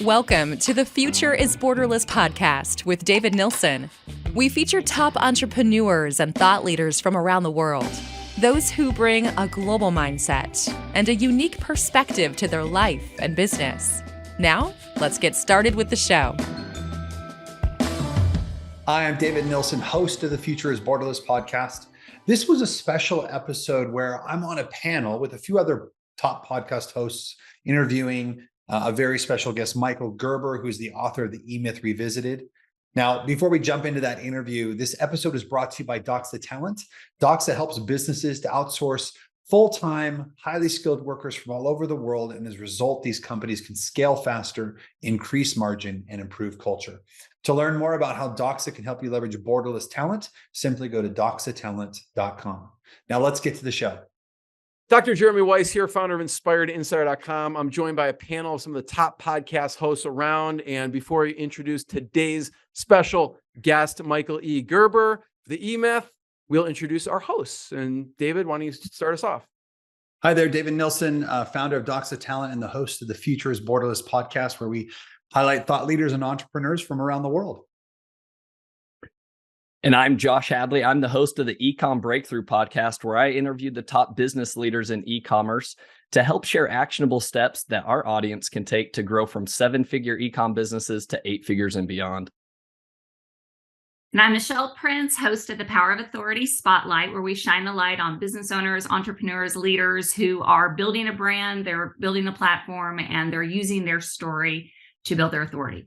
Welcome to the Future is Borderless podcast with David Nilsson. We feature top entrepreneurs and thought leaders from around the world, those who bring a global mindset and a unique perspective to their life and business. Now, let's get started with the show. Hi, I'm David Nilsson, host of the Future is Borderless podcast. This was a special episode where I'm on a panel with a few other top podcast hosts interviewing a very special guest, Michael Gerber, who's the author of The E-Myth Revisited. Now, before we jump into that interview, this episode is brought to you by Doxa Talent. Doxa helps businesses to outsource full-time, highly skilled workers from all over the world. And as a result, these companies can scale faster, increase margin, and improve culture. To learn more about how Doxa can help you leverage borderless talent, simply go to doxatalent.com. Now let's get to the show. Dr. Jeremy Weiss here, founder of InspiredInsider.com. I'm joined by a panel of some of the top podcast hosts around. And before I introduce today's special guest, Michael E. Gerber, the E-Myth, we'll introduce our hosts. And David, why don't you start us off? Hi there, David Nilsson, founder of Doxa Talent and the host of the Future is Borderless podcast, where we highlight thought leaders and entrepreneurs from around the world. And I'm Josh Hadley. I'm the host of the Ecom Breakthrough podcast, where I interviewed the top business leaders in e-commerce to help share actionable steps that our audience can take to grow from seven-figure ecom businesses to eight figures and beyond. And I'm Michelle Prince, host of the Power of Authority Spotlight, where we shine the light on business owners, entrepreneurs, leaders who are building a brand, they're building a platform, and they're using their story to build their authority.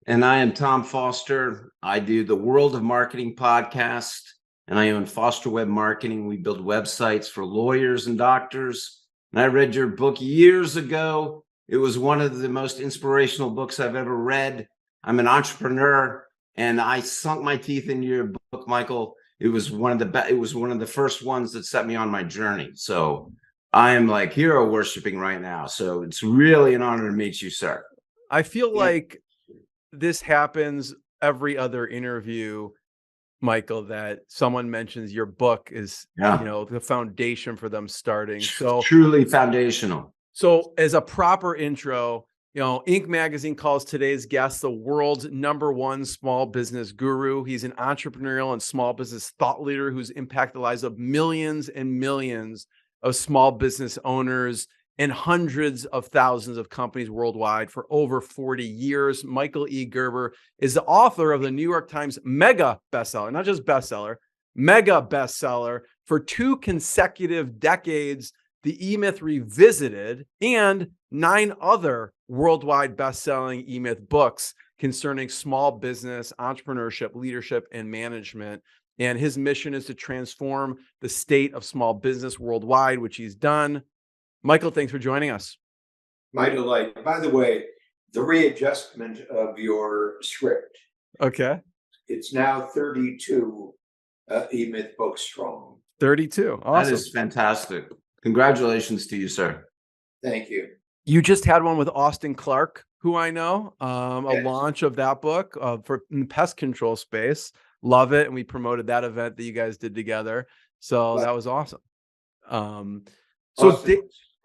And I am Tom Foster. I do the World of Marketing podcast, and I own Foster Web Marketing. We build websites for lawyers and doctors. And I read your book years ago. It was one of the most inspirational books I've ever read. I'm an entrepreneur, and I sunk my teeth into your book, Michael. It was one of the first ones that set me on my journey. So I am like hero worshiping right now. So it's really an honor to meet you, sir. I feel like this happens every other interview, Michael, that someone mentions your book is, the foundation for them starting. So truly foundational. So as a proper intro, Inc. magazine calls today's guest the world's #1 small business guru. He's an entrepreneurial and small business thought leader who's impacted the lives of millions and millions of small business owners and hundreds of thousands of companies worldwide for over 40 years. Michael E. Gerber is the author of the New York Times mega bestseller, not just bestseller, mega bestseller for 2 consecutive decades, The E-Myth Revisited, and 9 other worldwide best-selling E-Myth books concerning small business, entrepreneurship, leadership, and management. And his mission is to transform the state of small business worldwide, which he's done. Michael, thanks for joining us. My delight. By the way, the readjustment of your script. Okay. It's now 32 E-Myth books strong. 32. Awesome. That is fantastic. Congratulations to you, sir. Thank you. You just had one with Austin Clark, who I know, Yes. a launch of that book for in the pest control space. Love it. And we promoted that event that you guys did together. So that was awesome.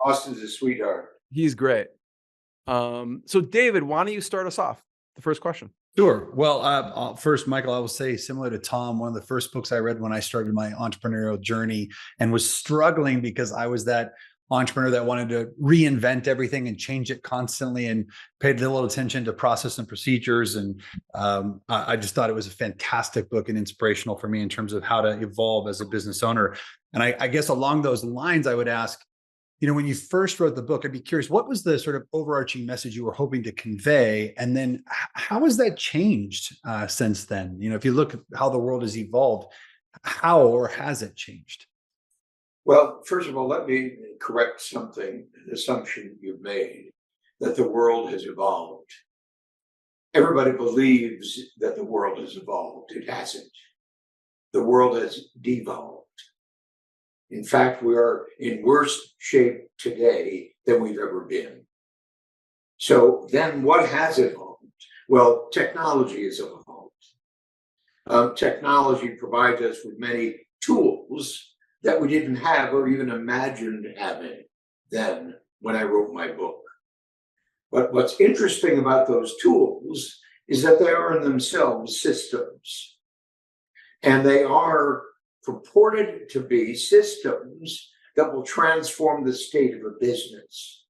Austin's a sweetheart. He's great. So David, why don't you start us off? The first question. Sure. Well, first, Michael, I will say, similar to Tom, one of the first books I read when I started my entrepreneurial journey and was struggling because I was that entrepreneur that wanted to reinvent everything and change it constantly and paid little attention to process and procedures. And I just thought it was a fantastic book and inspirational for me in terms of how to evolve as a business owner. And I guess along those lines, I would ask, when you first wrote the book, I'd be curious, what was the sort of overarching message you were hoping to convey? And then how has that changed since then? If you look at how the world has evolved, how or has it changed? Well, first of all, let me correct something, an assumption you've made, that the world has evolved. Everybody believes that the world has evolved. It hasn't. The world has devolved. In fact, we are in worse shape today than we've ever been. So then what has evolved? Well, technology has evolved. Technology provides us with many tools that we didn't have or even imagined having then when I wrote my book. But what's interesting about those tools is that they are in themselves systems. And they are purported to be systems that will transform the state of a business.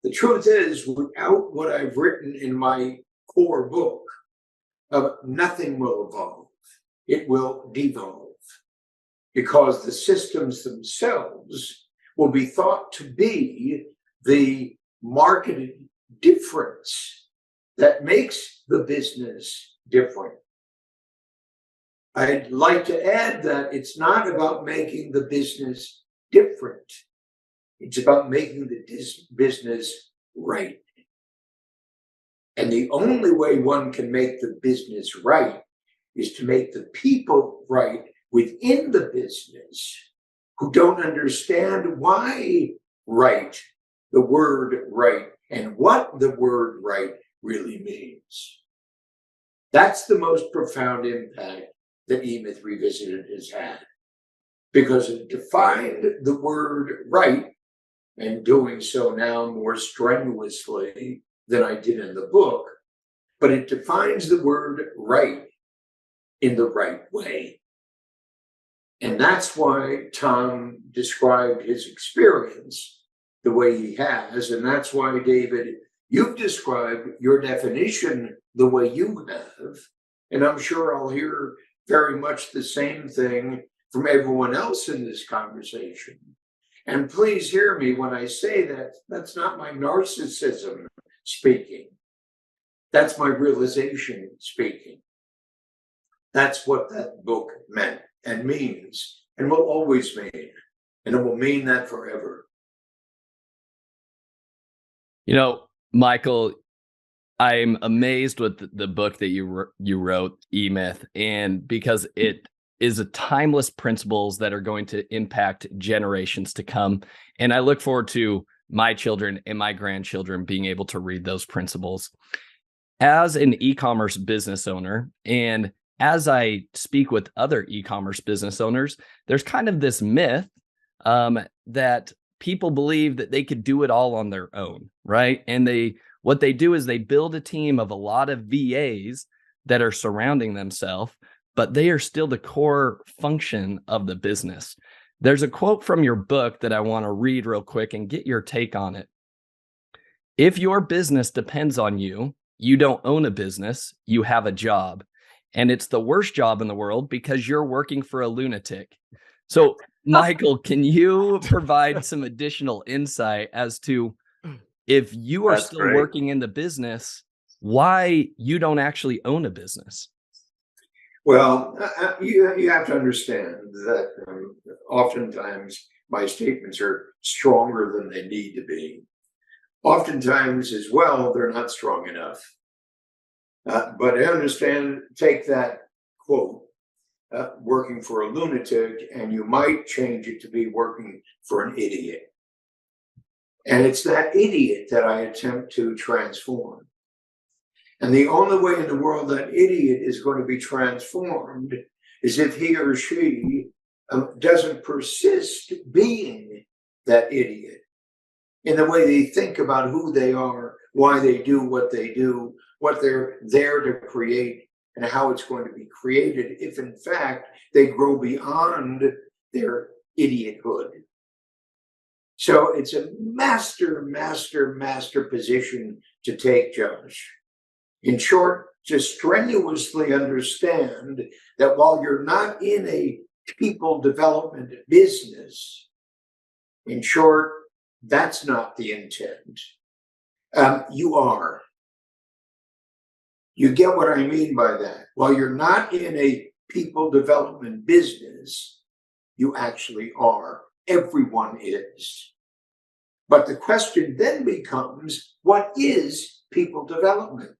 The truth is, without what I've written in my core book, nothing will evolve. It will devolve, because the systems themselves will be thought to be the marketed difference that makes the business different. I'd like to add that it's not about making the business different. It's about making the business right. And the only way one can make the business right is to make the people right within the business who don't understand why right, the word right, and what the word right really means. That's the most profound impact that E-Myth Revisited has had, because it defined the word right, and doing so now more strenuously than I did in the book, but it defines the word right in the right way. And that's why Tom described his experience the way he has, and that's why, David, you've described your definition the way you have, and I'm sure I'll hear very much the same thing from everyone else in this conversation. And please hear me when I say that that's not my narcissism speaking. That's my realization speaking. That's what that book meant and means and will always mean. And it will mean that forever. You know, Michael, I'm amazed with the book that you wrote, E-Myth, and because it is a timeless principles that are going to impact generations to come. And I look forward to my children and my grandchildren being able to read those principles. As an e-commerce business owner, and as I speak with other e-commerce business owners, there's kind of this myth that people believe that they could do it all on their own, right? And what they do is they build a team of a lot of VAs that are surrounding themselves, but they are still the core function of the business. There's a quote from your book that I want to read real quick and get your take on it. If your business depends on you, you don't own a business, you have a job. And it's the worst job in the world because you're working for a lunatic. So, Michael, can you provide some additional insight as to, if you are still working in the business, why you don't actually own a business? Well, you have to understand that oftentimes my statements are stronger than they need to be. Oftentimes as well, they're not strong enough. But I understand, take that quote, working for a lunatic, and you might change it to be working for an idiot. And it's that idiot that I attempt to transform. And the only way in the world that idiot is going to be transformed is if he or she doesn't persist being that idiot in the way they think about who they are, why they do, what they're there to create, and how it's going to be created if, in fact, they grow beyond their idiothood. So it's a master position to take, Josh. In short, just strenuously understand that while you're not in a people development business, in short, that's not the intent. You are. You get what I mean by that. While you're not in a people development business, you actually are. Everyone is. But the question then becomes, what is people development?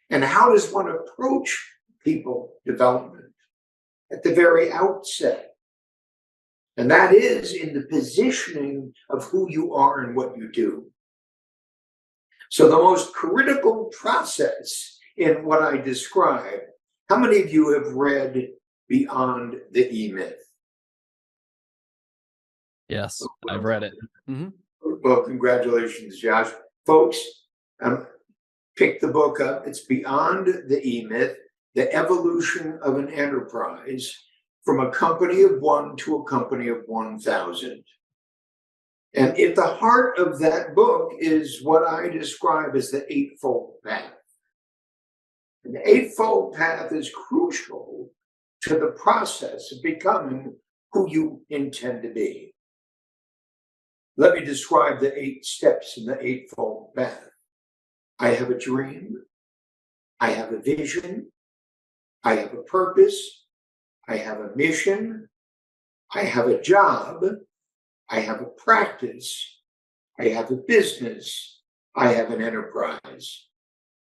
And how does one approach people development at the very outset? And that is in the positioning of who you are and what you do. So the most critical process in what I describe, how many of you have read Beyond the E-Myth? Yes, I've read it. Mm-hmm. Well, congratulations, Josh. Folks, Pick the book up. It's Beyond the E-Myth, The Evolution of an Enterprise from a Company of One to a Company of 1,000. And at the heart of that book is what I describe as the Eightfold Path. And the Eightfold Path is crucial to the process of becoming who you intend to be. Let me describe the 8 steps in the Eightfold Path. I have a dream. I have a vision. I have a purpose. I have a mission. I have a job. I have a practice. I have a business. I have an enterprise.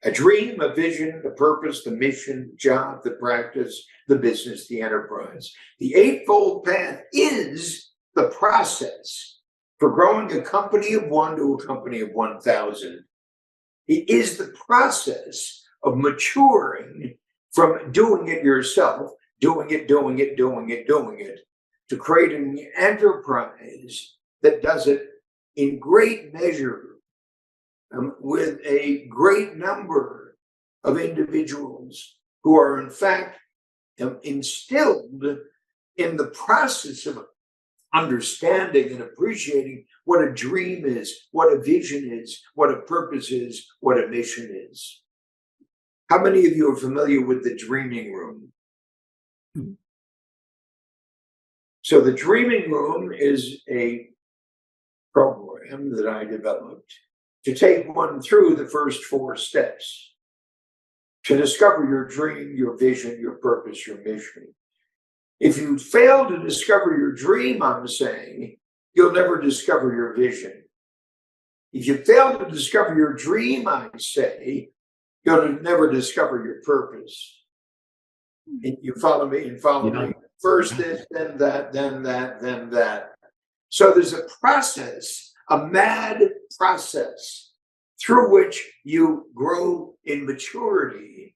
A dream, a vision, the purpose, the mission, the job, the practice, the business, the enterprise. The Eightfold Path is the process for growing a company of one to a company of 1,000. It is the process of maturing from doing it yourself, doing it, to creating an enterprise that does it in great measure with a great number of individuals who are in fact instilled in the process of understanding and appreciating what a dream is, what a vision is, what a purpose is, what a mission is. How many of you are familiar with the dreaming room? So the dreaming room is a program that I developed to take one through the first 4 steps to discover your dream, your vision, your purpose, your mission. If you fail to discover your dream, I'm saying, you'll never discover your vision. If you fail to discover your dream, I say, you'll never discover your purpose. And you follow me and follow me. First this, then that, then that, then that. So there's a process, a mad process through which you grow in maturity,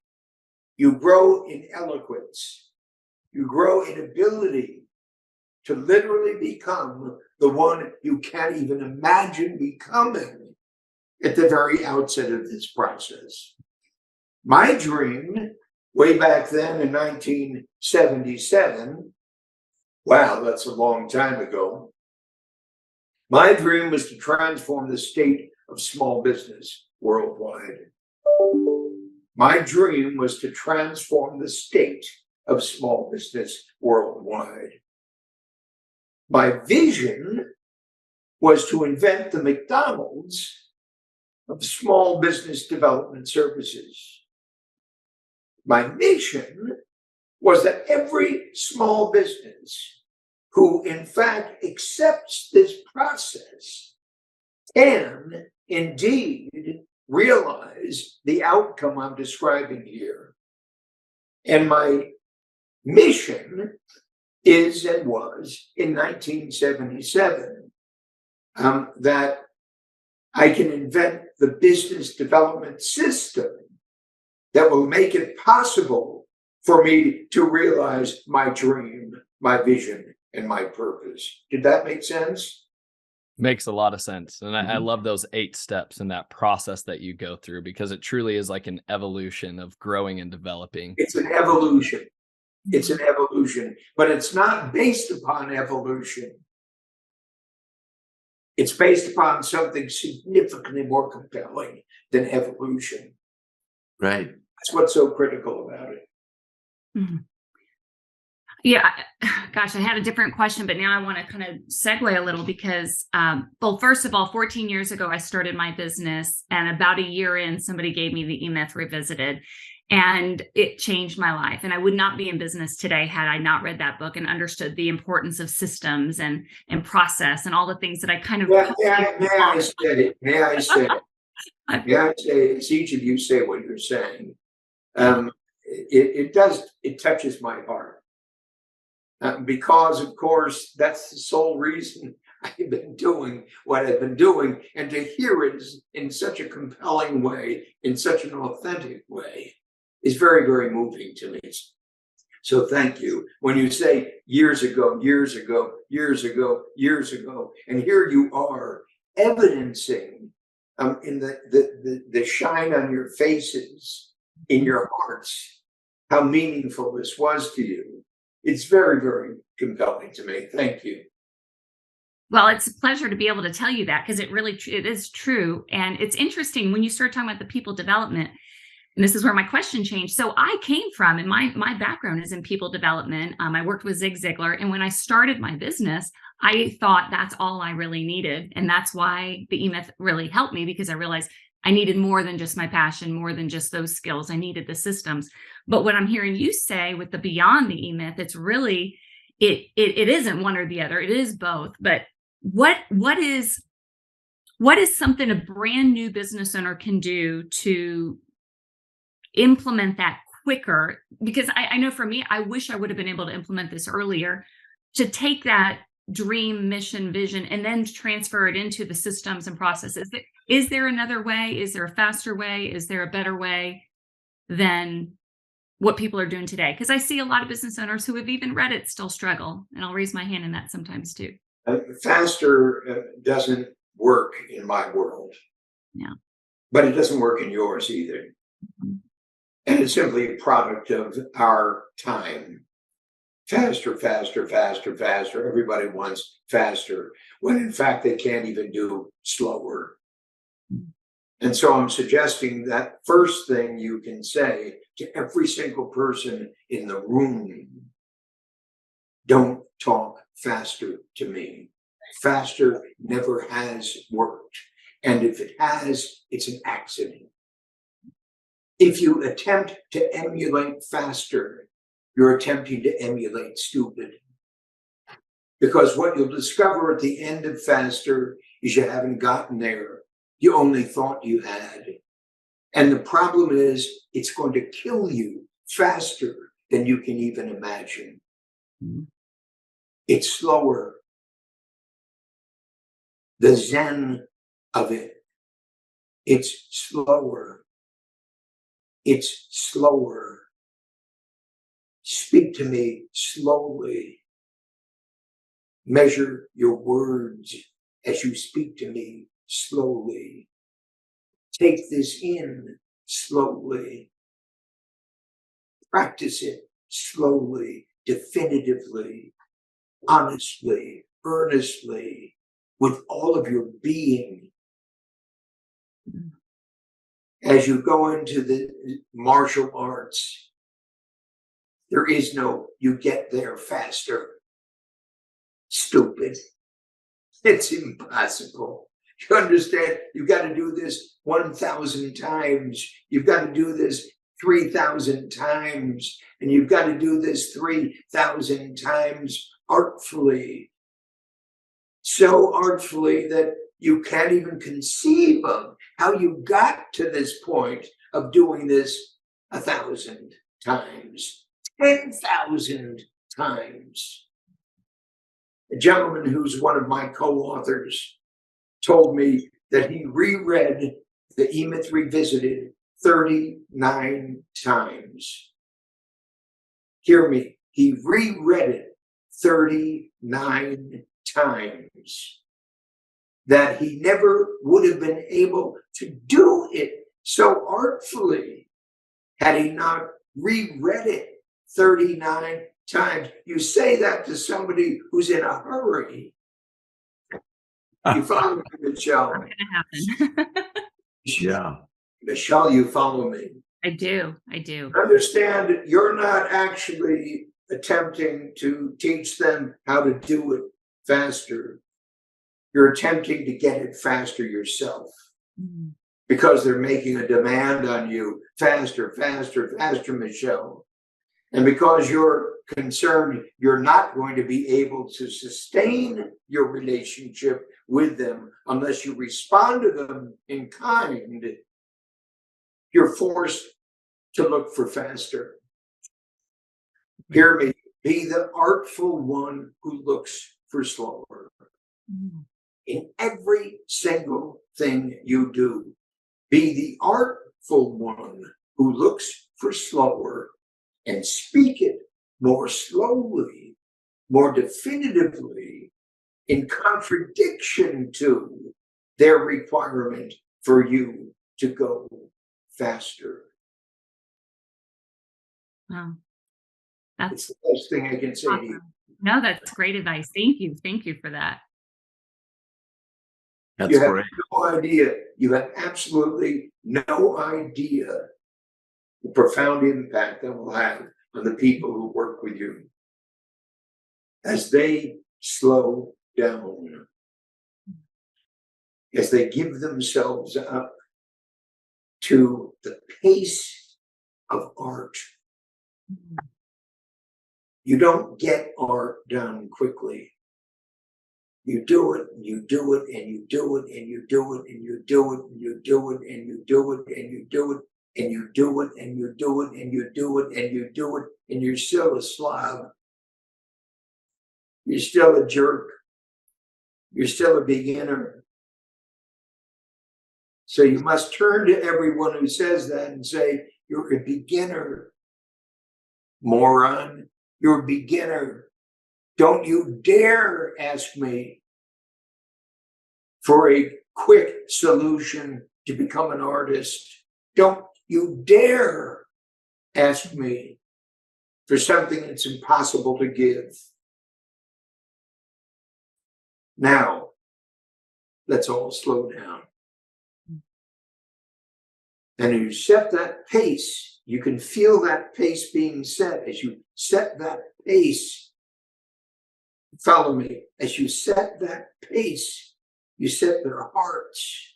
you grow in eloquence, you grow in ability to literally become the one you can't even imagine becoming at the very outset of this process. My dream, way back then in 1977, wow, that's a long time ago. My dream was to transform the state of small business worldwide. My dream was to transform the state of small business worldwide. My vision was to invent the McDonald's of small business development services. My mission was that every small business who in fact accepts this process can indeed realize the outcome I'm describing here. And my mission is and was in 1977 that I can invent the business development system that will make it possible for me to realize my dream, my vision, and my purpose. Did that make sense? Makes a lot of sense. And I love those 8 steps and that process that you go through, because it truly is like an evolution of growing and developing. It's an evolution. It's an evolution, but it's not based upon evolution. It's based upon something significantly more compelling than evolution. Right. That's what's so critical about it. Mm-hmm. Yeah, gosh, I had a different question, but now I want to kind of segue a little because, well, first of all, 14 years ago, I started my business, and about a year in, somebody gave me the E-Myth Revisited, and it changed my life. And I would not be in business today had I not read that book and understood the importance of systems and process and all the things that I kind of. May I say, as each of you say what you're saying, it touches my heart. Because, of course, that's the sole reason I've been doing what I've been doing. And to hear it in such a compelling way, in such an authentic way, is very, very moving to me. So thank you. When you say years ago, and here you are evidencing in the shine on your faces, in your hearts, how meaningful this was to you. It's very, very compelling to me. Thank you. Well, it's a pleasure to be able to tell you that, because it is true. And it's interesting when you start talking about the people development, and this is where my question changed. So I came from, and my background is in people development. I worked with Zig Ziglar. And when I started my business, I thought that's all I really needed. And that's why the E-Myth really helped me, because I realized I needed more than just my passion, more than just those skills. I needed the systems. But what I'm hearing you say with the beyond the E-Myth, it's really, it isn't one or the other. It is both. But what is something a brand new business owner can do to implement that quicker? Because I know for me, I wish I would have been able to implement this earlier, to take that dream, mission, vision, and then transfer it into the systems and processes. Is there another way? Is there a faster way? Is there a better way than what people are doing today? Because I see a lot of business owners who have even read it still struggle. And I'll raise my hand in that sometimes too. Faster doesn't work in my world. Yeah. But it doesn't work in yours either. Mm-hmm. And it's simply a product of our time. Faster, faster, faster, faster. Everybody wants faster, when in fact they can't even do slower. And so I'm suggesting that first thing you can say to every single person in the room: don't talk faster to me. Faster never has worked. And if it has, it's an accident. If you attempt to emulate faster, you're attempting to emulate stupid. Because what you'll discover at the end of faster is you haven't gotten there. You only thought you had. And the problem is, it's going to kill you faster than you can even imagine. It's slower. The zen of it. It's slower. It's slower. Speak to me slowly. Measure your words as you speak to me slowly. Take this in slowly. Practice it slowly, definitively, honestly, earnestly, with all of your being. As you go into the martial arts, there is no you get there faster. Stupid. It's impossible. You understand? You've got to do this 1,000 times. You've got to do this 3,000 times. And you've got to do this 3,000 times artfully. So artfully that you can't even conceive of how you got to this point of doing this 1,000 times, 10,000 times. A gentleman who's one of my co-authors told me that he reread the E-Myth Revisited 39 times. Hear me, he reread it 39 times. That he never would have been able to do it so artfully had he not reread it 39 times. You say that to somebody who's in a hurry. You follow me, Michelle? Not going to happen. Yeah. Michelle, you follow me? I do. Understand, you're not actually attempting to teach them how to do it faster. You're attempting to get it faster yourself. Because they're making a demand on you. Faster, faster, faster, Michelle. And because you're concerned you're not going to be able to sustain your relationship with them unless you respond to them in kind, you're forced to look for faster. Hear me, be the artful one who looks for slower. In every single thing you do, be the artful one who looks for slower and speak it more slowly, more definitively, in contradiction to their requirement for you to go faster. Wow. It's That's the best thing I can say to you. awesome. No, that's great advice. Thank you. Thank you for that. That's You have great. no idea. You have absolutely no idea the profound impact that will have on the people who work with you as they slow down, as they give themselves up to the pace of art. You don't get art done quickly. You do it, and you do it, and you do it, and you do it, and you do it, and you do it, and you do it, and you do it, and you do it, and you do it, and you do it, and you do it, and you're still a slob. You're still a jerk. You're still a beginner. So you must turn to everyone who says that and say, you're a beginner, moron. You're a beginner. Don't you dare ask me for a quick solution to become an artist. Don't you dare ask me for something that's impossible to give. Now, let's all slow down. And as you set that pace, you can feel that pace being set. As you set that pace, follow me, as you set that pace, you set their hearts.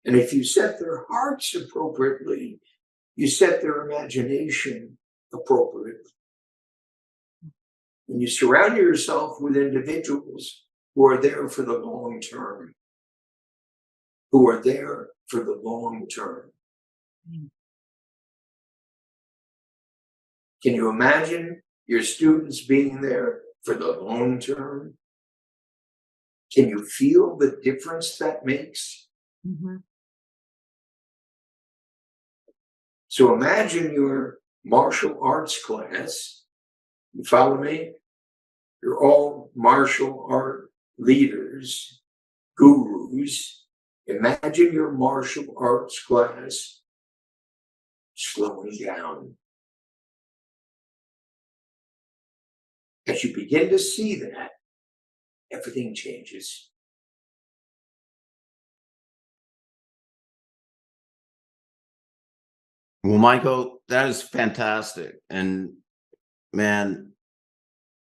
And if you set their hearts appropriately, you set their imagination appropriately. And you surround yourself with individuals who are there for the long term. Who are there for the long term. Can you imagine your students being there for the long term? Can you feel the difference that makes? Mm-hmm. So imagine your martial arts class. You follow me? You're all martial art leaders, gurus. Imagine your martial arts class slowing down. As you begin to see that, everything changes. Well, Michael, that is fantastic. And man,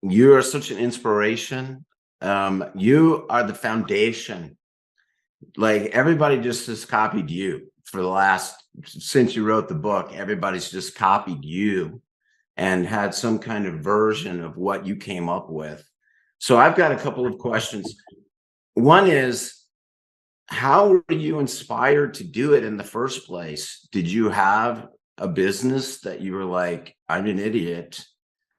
you are such an inspiration. You are the foundation. Like everybody just has copied you for the last, since you wrote the book, everybody's just copied you and had some kind of version of what you came up with. So I've got a couple of questions. One is, how were you inspired to do it in the first place? Did you have a business that you were like, I'm an idiot,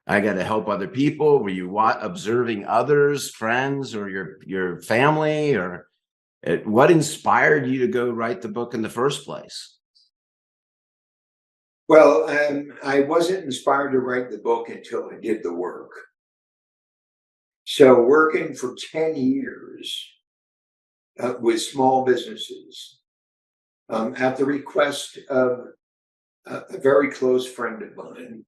I got to help other people? Were you observing others, friends, or your family? Or what inspired you to go write the book in the first place? Well, I wasn't inspired to write the book until I did the work. So working for 10 years with small businesses at the request of a very close friend of mine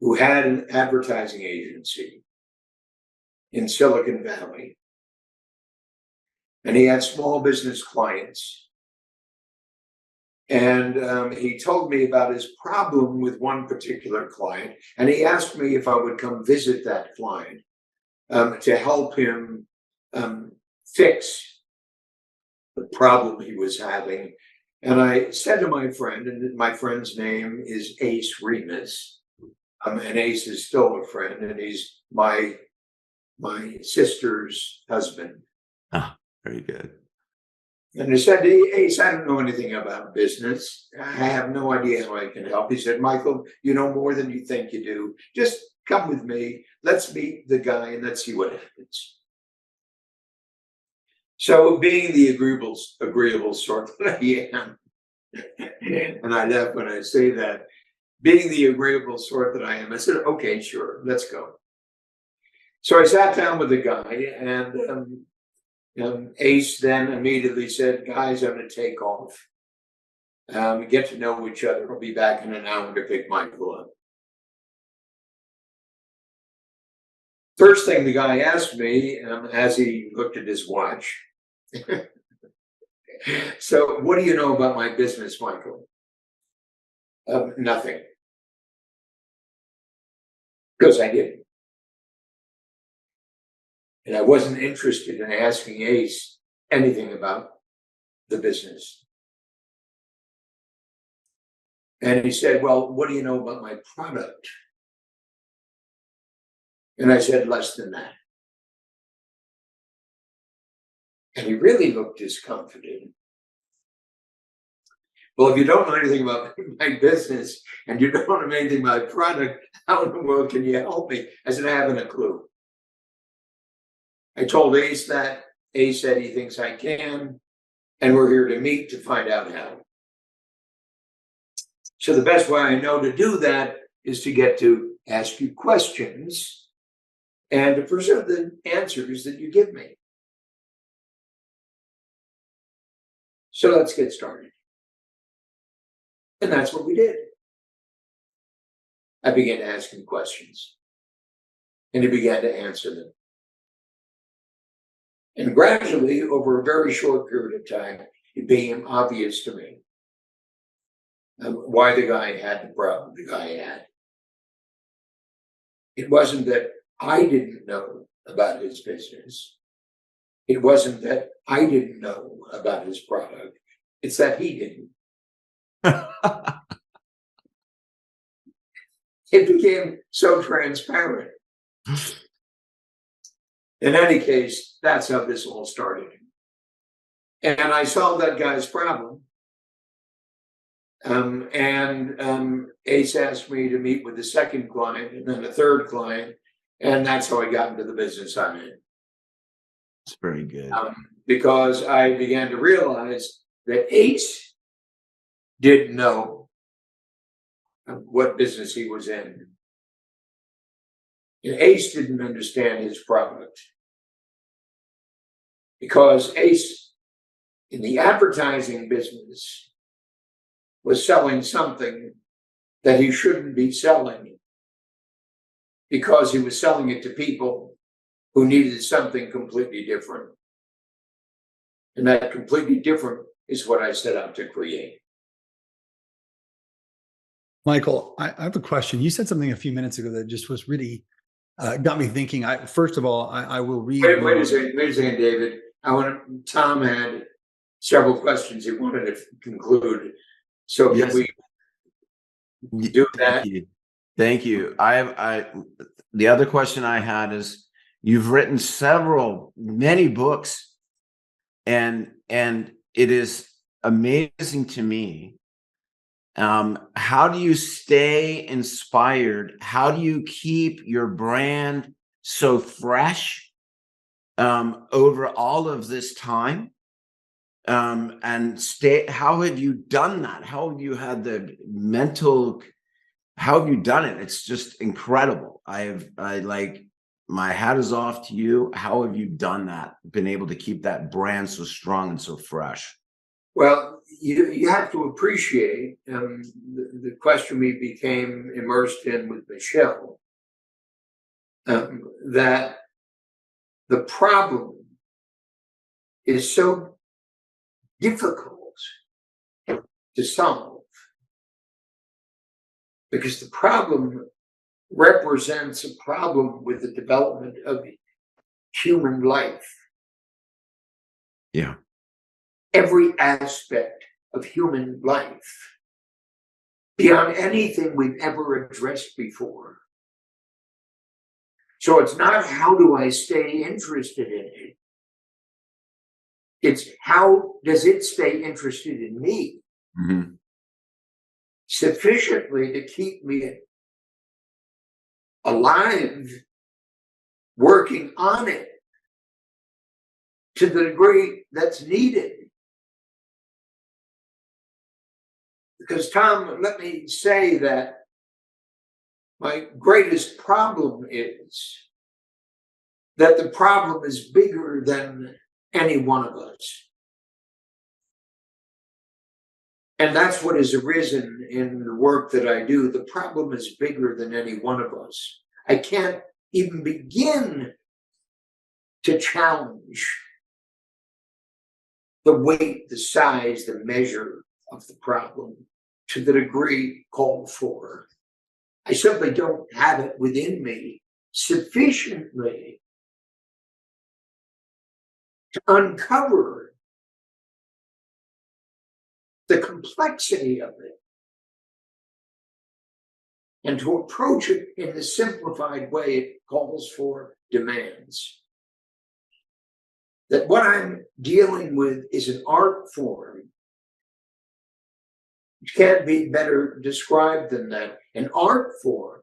who had an advertising agency in Silicon Valley. And he had small business clients. And he told me about his problem with one particular client. And he asked me if I would come visit that client to help him fix the problem he was having. And I said to my friend, and my friend's name is Ace Remus, and Ace is still a friend, and he's my sister's husband. Ah, very good. And I said, hey, Ace, I don't know anything about business. I have no idea how I can help. He said, Michael, you know more than you think you do. Just come with me. Let's meet the guy and let's see what happens. So being the agreeable sort that I am, and I laugh when I say that, being the agreeable sort that I am, I said, okay, sure, let's go. So I sat down with the guy, and Ace then immediately said, guys, I'm going to take off. Get to know each other. I'll be back in an hour to pick Michael up. First thing the guy asked me, as he looked at his watch, so what do you know about my business, Michael? Nothing. Because I didn't. And I wasn't interested in asking Ace anything about the business. And he said, well, what do you know about my product? And I said, less than that. And he really looked discomforted. Well, if you don't know anything about my business and you don't know anything about my product, how in the world can you help me? I said, I haven't a clue. I told Ace that. Ace said he thinks I can. And we're here to meet to find out how. So the best way I know to do that is to get to ask you questions and to pursue the answers that you give me. So let's get started. And that's what we did. I began to ask him questions. And he began to answer them. And gradually, over a very short period of time, it became obvious to me why the guy had the problem the guy had. It wasn't that I didn't know about his business. It wasn't that I didn't know about his product. It's that he didn't. It became so transparent. In any case, that's how this all started. And I solved that guy's problem. Ace asked me to meet with the second client and then the third client. And that's how I got into the business I'm in. It's very good. Because I began to realize that Ace didn't know what business he was in. And Ace didn't understand his product. Because Ace, in the advertising business, was selling something that he shouldn't be selling because he was selling it to people who needed something completely different. And that completely different is what I set out to create. Michael, I have a question. You said something a few minutes ago that just was really got me thinking. First of all, I will read. Wait a second, David. Tom had several questions he wanted to conclude. So can Yes. we do that? Thank you. The other question I had is, you've written many books, and it is amazing to me. How do you stay inspired? How do you keep your brand so fresh over all of this time? How have you done that? How have you had the mental, how have you done it? It's just incredible. My hat is off to you. How have you done that? Been able to keep that brand so strong and so fresh? Well, you have to appreciate the question we became immersed in with Michelle, that the problem is so difficult to solve because the problem represents a problem with the development of human life. Yeah. Every aspect of human life, beyond anything we've ever addressed before. So it's not how do I stay interested in it? It's how does it stay interested in me sufficiently to keep me alive, working on it to the degree that's needed. Because, Tom, let me say that my greatest problem is that the problem is bigger than any one of us. And that's what has arisen in the work that I do. The problem is bigger than any one of us. I can't even begin to challenge the weight, the size, the measure of the problem to the degree called for. I simply don't have it within me sufficiently to uncover the complexity of it and to approach it in the simplified way it calls for, demands. That what I'm dealing with is an art form which can't be better described than that. An art form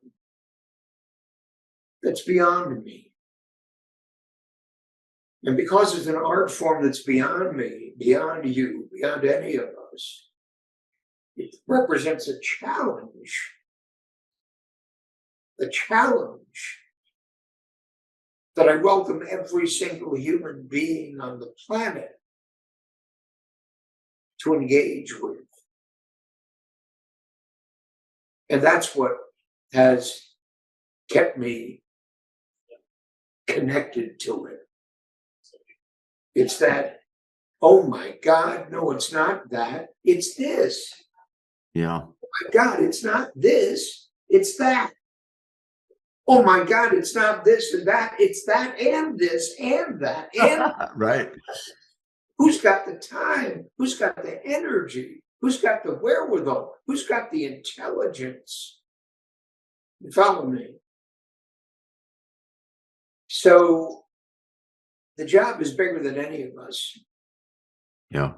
that's beyond me. And because it's an art form that's beyond me, beyond you, beyond any of us, it represents a challenge. A challenge that I welcome every single human being on the planet to engage with. And that's what has kept me connected to it. It's that, oh my God, no, it's not that, it's this. Yeah. Oh my God, it's not this, it's that. Oh my God, it's not this and that, it's that and this and that. And Right. who's got the time? Who's got the energy? Who's got the wherewithal? Who's got the intelligence? You follow me? So the job is bigger than any of us. Yeah.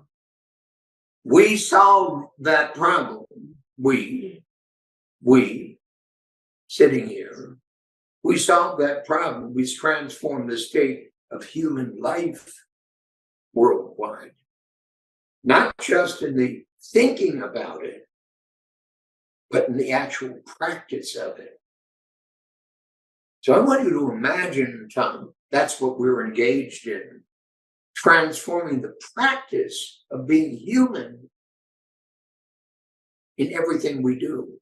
We solve that problem. We sitting here, we solve that problem. We transform the state of human life worldwide. Not just in the thinking about it, but in the actual practice of it. So I want you to imagine, Tom, that's what we're engaged in. Transforming the practice of being human in everything we do.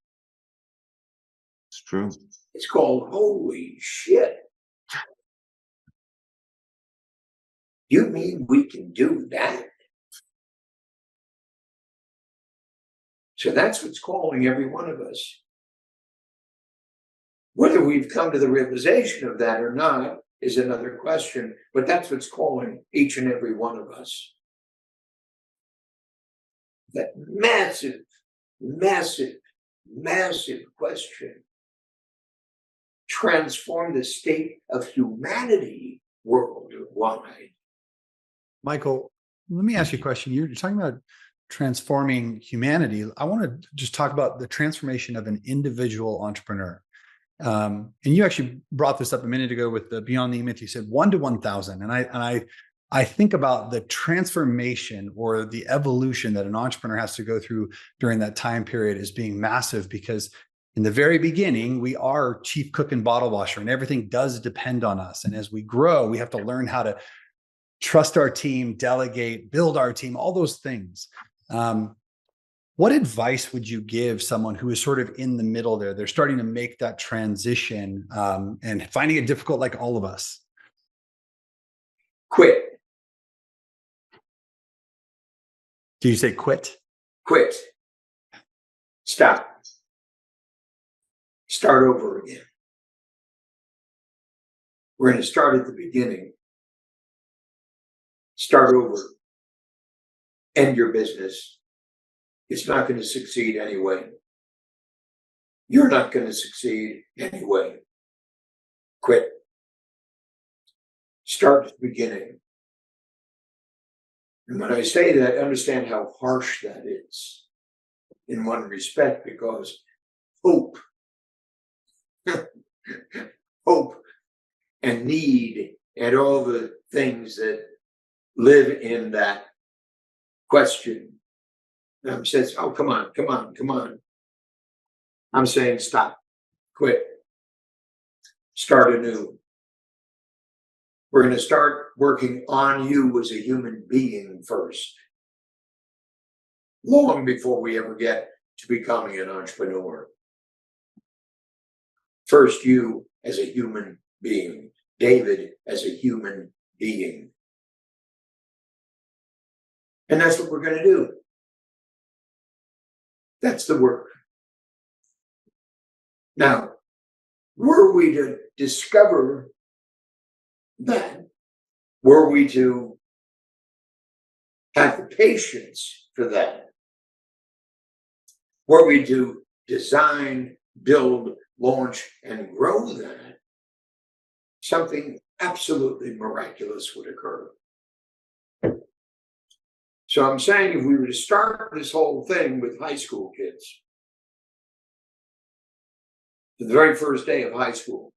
It's true. It's called holy shit. You mean we can do that? So that's what's calling every one of us. Whether we've come to the realization of that or not is another question, but that's what's calling each and every one of us. That massive, massive, massive question. Transform the state of humanity worldwide. Michael, let me ask you a question. You're talking about transforming humanity. I want to just talk about the transformation of an individual entrepreneur. And you actually brought this up a minute ago with the Beyond the Myth. You said 1 to 1,000. And I think about the transformation or the evolution that an entrepreneur has to go through during that time period as being massive, because in the very beginning, we are chief cook and bottle washer, and everything does depend on us. And as we grow, we have to learn how to trust our team, delegate, build our team, all those things. What advice would you give someone who is sort of in the middle there? They're starting to make that transition and finding it difficult like all of us. Quit. Do you say quit? Quit. Stop. Start over again. We're going to start at the beginning. Start over. End your business. It's not going to succeed anyway. You're not going to succeed anyway. Quit. Start at the beginning. And when I say that, understand how harsh that is in one respect, because hope, hope and need and all the things that live in that question. Says, oh, come on. I'm saying stop, quit, start anew. We're going to start working on you as a human being first, long before we ever get to becoming an entrepreneur. First, you as a human being, David as a human being. And that's what we're going to do. That's the work. Now, were we to discover that, were we to have the patience for that, were we to design, build, launch, and grow that, something absolutely miraculous would occur. So I'm saying if we were to start this whole thing with high school kids, the very first day of high school,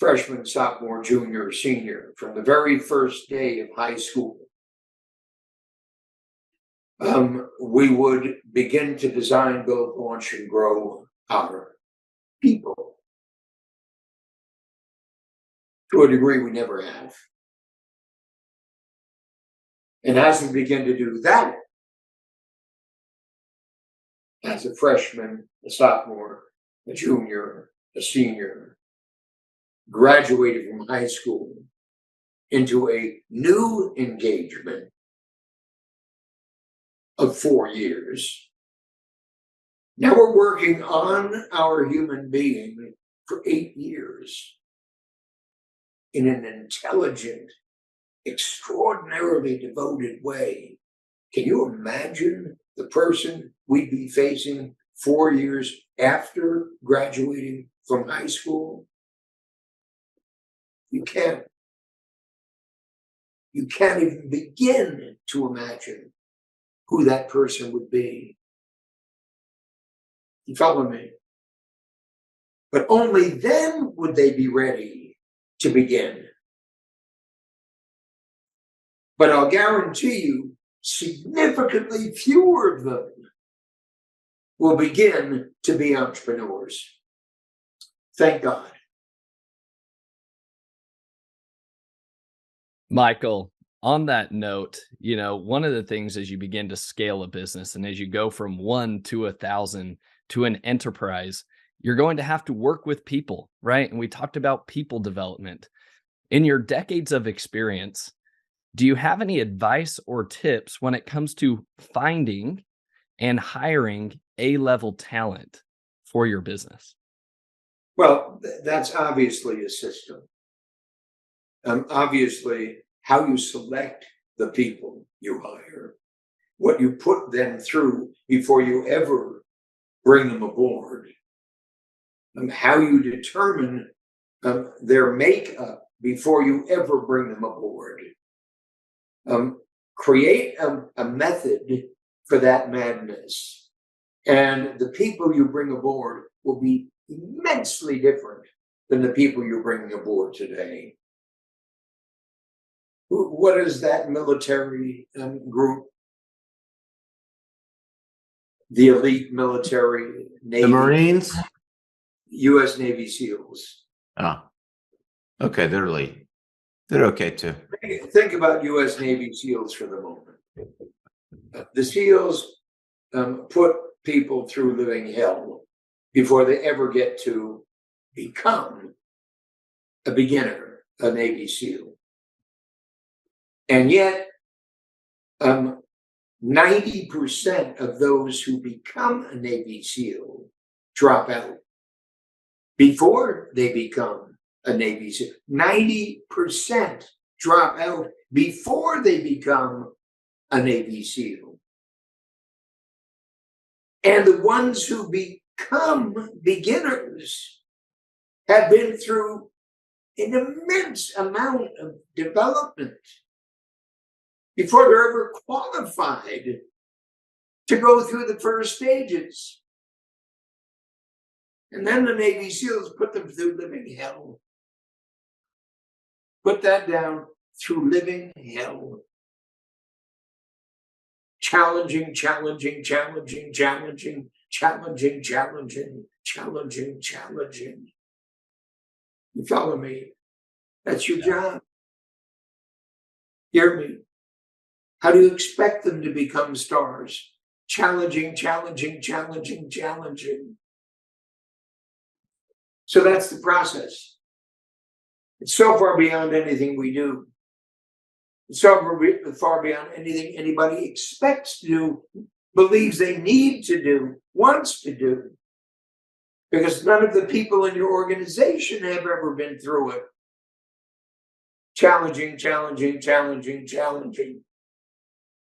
freshman, sophomore, junior, senior, from the very first day of high school, we would begin to design, build, launch, and grow our people to a degree we never have. And as we begin to do that, as a freshman, a sophomore, a junior, a senior, graduated from high school into a new engagement of 4 years. Now we're working on our human being for 8 years in an intelligent, extraordinarily devoted way. Can you imagine the person we'd be facing 4 years after graduating from high school? You can't even begin to imagine who that person would be. You follow me? But only then would they be ready to begin. But I'll guarantee you, significantly fewer of them will begin to be entrepreneurs. Thank God. Michael, on that note, one of the things as you begin to scale a business and as you go from 1 to 1,000 to an enterprise, you're going to have to work with people, right? And we talked about people development. In your decades of experience, do you have any advice or tips when it comes to finding and hiring A-level talent for your business? Well, that's obviously a system. Obviously, how you select the people you hire, what you put them through before you ever bring them aboard, how you determine their makeup before you ever bring them aboard. Create a method for that madness. And the people you bring aboard will be immensely different than the people you're bringing aboard today. What is that military group? The elite military Navy. The Marines? U.S. Navy SEALs. Oh, okay, they're elite. They're okay too. Think about U.S. Navy SEALs for the moment. The SEALs put people through living hell before they ever get to become a beginner, a Navy SEAL. And yet, 90% of those who become a Navy SEAL drop out before they become a Navy SEAL. 90% drop out before they become a Navy SEAL. And the ones who become beginners have been through an immense amount of development before they're ever qualified to go through the first stages. And then the Navy SEALs put them through living hell. Put that down, through living hell. Challenging. You follow me? That's your job. Hear me. How do you expect them to become stars? Challenging, challenging, challenging, challenging. So that's the process. It's so far beyond anything we do. It's so far beyond anything anybody expects to do, believes they need to do, wants to do. Because none of the people in your organization have ever been through it. Challenging, challenging, challenging, challenging.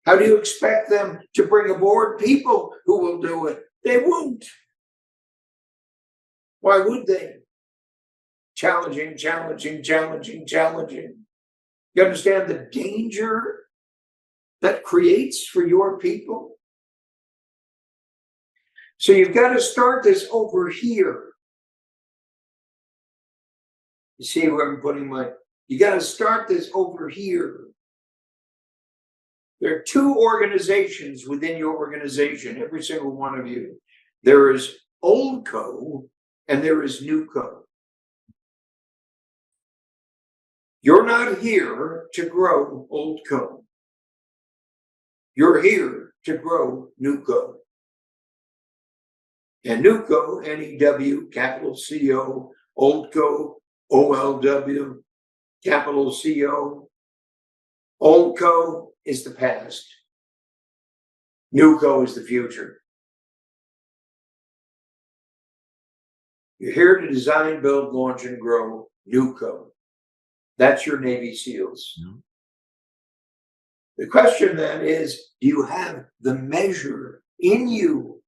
How do you expect them to bring aboard people who will do it? They won't. Why would they? Challenging, challenging, challenging, challenging. You understand the danger that creates for your people? So you've got to start this over here. You see where I'm putting you got to start this over here. There are two organizations within your organization, every single one of you. There is Old Co. and there is New Co. You're not here to grow Old Co. You're here to grow New Co. And New Co, N-E-W, capital C-O, Old Co, O-L-W, capital C-O. Old Co is the past. New Co is the future. You're here to design, build, launch, and grow New Co. That's your Navy SEALs. Mm-hmm. The question then is, do you have the measure in you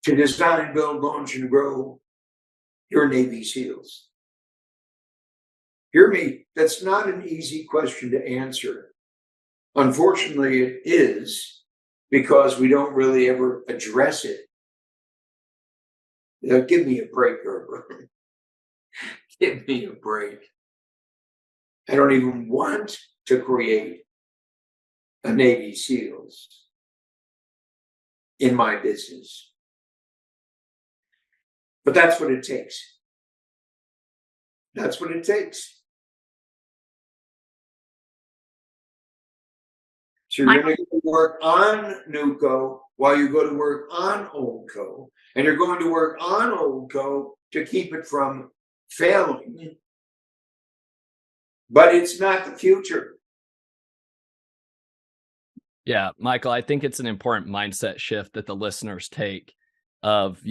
to design, build, launch, and grow your Navy SEALs? Hear me, that's not an easy question to answer. Unfortunately, it is, because we don't really ever address it. Give me a break, Gerber. Give me a break. I don't even want to create a Navy SEALs in my business. But that's what it takes. That's what it takes. So you're going to work on New Co while you go to work on Old Co. And you're going to work on Old Co to keep it from failing. But it's not the future. Yeah, Michael, I think it's an important mindset shift that the listeners take of,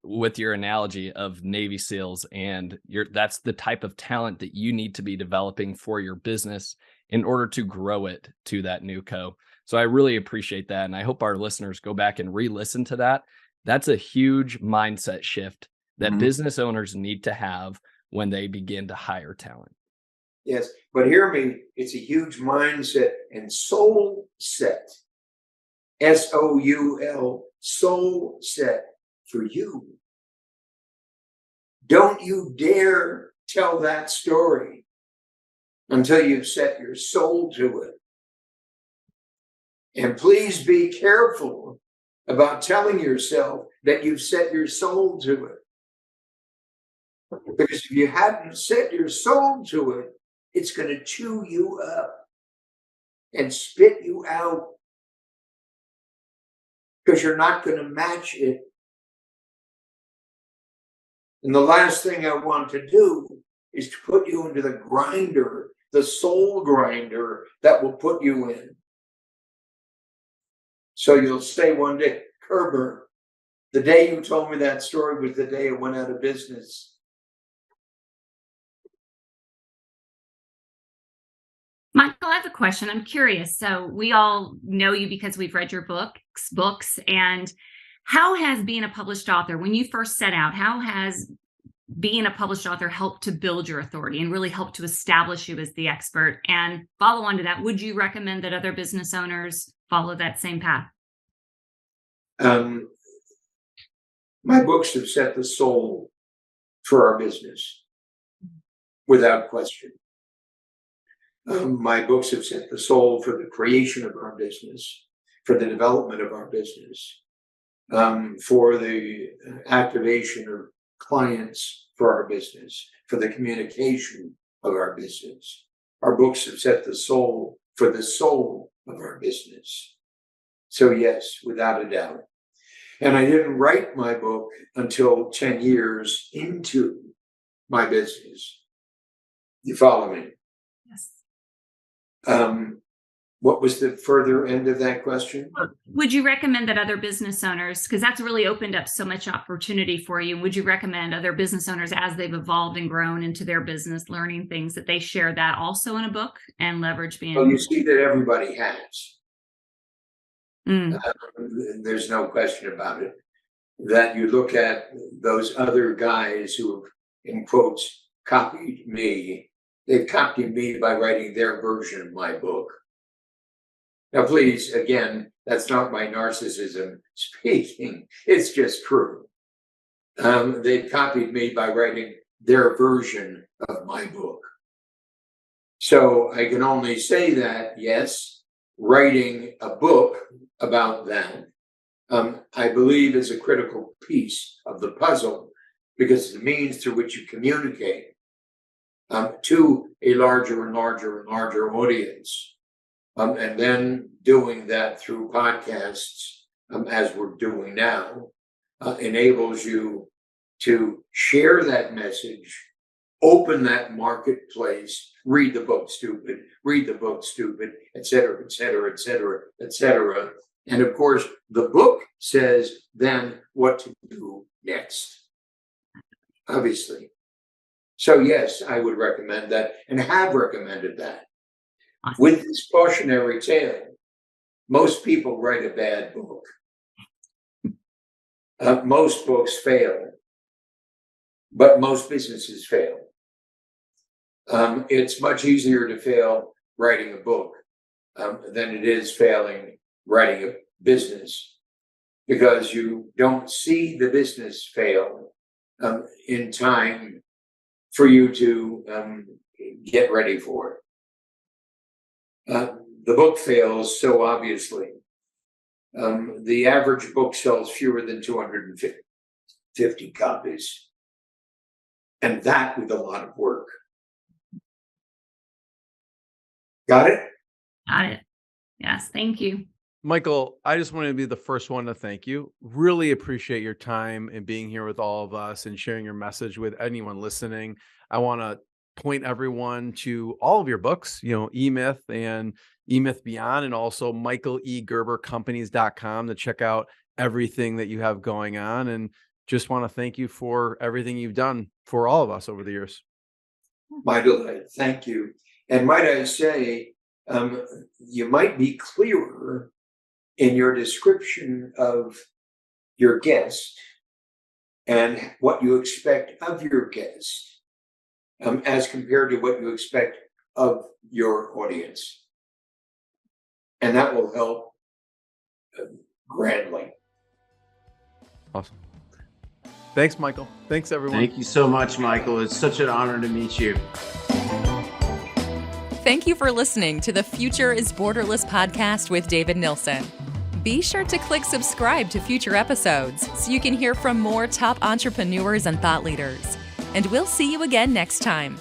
with your analogy of Navy SEALs, and that's the type of talent that you need to be developing for your business in order to grow it to that New Co. So I really appreciate that. And I hope our listeners go back and re-listen to that. That's a huge mindset shift that business owners need to have when they begin to hire talent. Yes, but hear me, it's a huge mindset and soul set. S-O-U-L, soul set for you. Don't you dare tell that story until you've set your soul to it. And please be careful about telling yourself that you've set your soul to it. Because if you hadn't set your soul to it, it's going to chew you up and spit you out, because you're not going to match it. And the last thing I want to do is to put you into the grinder, the soul grinder that will put you in. So you'll say one day, Gerber, the day you told me that story was the day it went out of business. Michael, I have a question. I'm curious. So we all know you because we've read your books, and how has being a published author, when you first set out, how has being a published author helped to build your authority and really helped to establish you as the expert? And follow on to that, would you recommend that other business owners follow that same path? My books have set the soul for our business, without question. My books have set the soul for the creation of our business, for the development of our business, for the activation of clients for our business, for the communication of our business. Our books have set the soul for the soul of our business. So yes, without a doubt. And I didn't write my book until 10 years into my business. You follow me? Yes. What was the further end of that question? Would you recommend that other business owners, because that's really opened up so much opportunity for you, would you recommend other business owners as they've evolved and grown into their business, learning things, that they share that also in a book and leverage being? Well, you see that everybody has. Mm. There's no question about it. That you look at those other guys who have, in quotes, copied me. They've copied me by writing their version of my book. Now, please, again, that's not my narcissism speaking. It's just true. They've copied me by writing their version of my book. So I can only say that, yes, writing a book about that, I believe, is a critical piece of the puzzle, because it's the means through which you communicate to a larger and larger and larger audience. And then doing that through podcasts, as we're doing now, enables you to share that message, open that marketplace, read the book, stupid, et cetera, et cetera, et cetera, et cetera. And of course, the book says then what to do next, obviously. So yes, I would recommend that and have recommended that. Awesome. With this cautionary tale, most people write a bad book. Most books fail, but most businesses fail. It's much easier to fail writing a book than it is failing writing a business, because you don't see the business fail in time for you to get ready for it. The book fails so obviously. The average book sells fewer than 250 copies, and that with a lot of work. Got it? Got it. Yes, thank you. Michael, I just wanted to be the first one to thank you. Really appreciate your time and being here with all of us and sharing your message with anyone listening. I want to point everyone to all of your books, E-Myth and E-Myth Beyond, and also michaelegerbercompanies.com to check out everything that you have going on. And just want to thank you for everything you've done for all of us over the years. My delight. Thank you. And might I say, you might be clearer in your description of your guest and what you expect of your guest, as compared to what you expect of your audience. And that will help grandly. Awesome. Thanks, Michael. Thanks, everyone. Thank you so much, Michael. It's such an honor to meet you. Thank you for listening to the Future is Borderless podcast with David Nilsson. Be sure to click subscribe to future episodes so you can hear from more top entrepreneurs and thought leaders. And we'll see you again next time.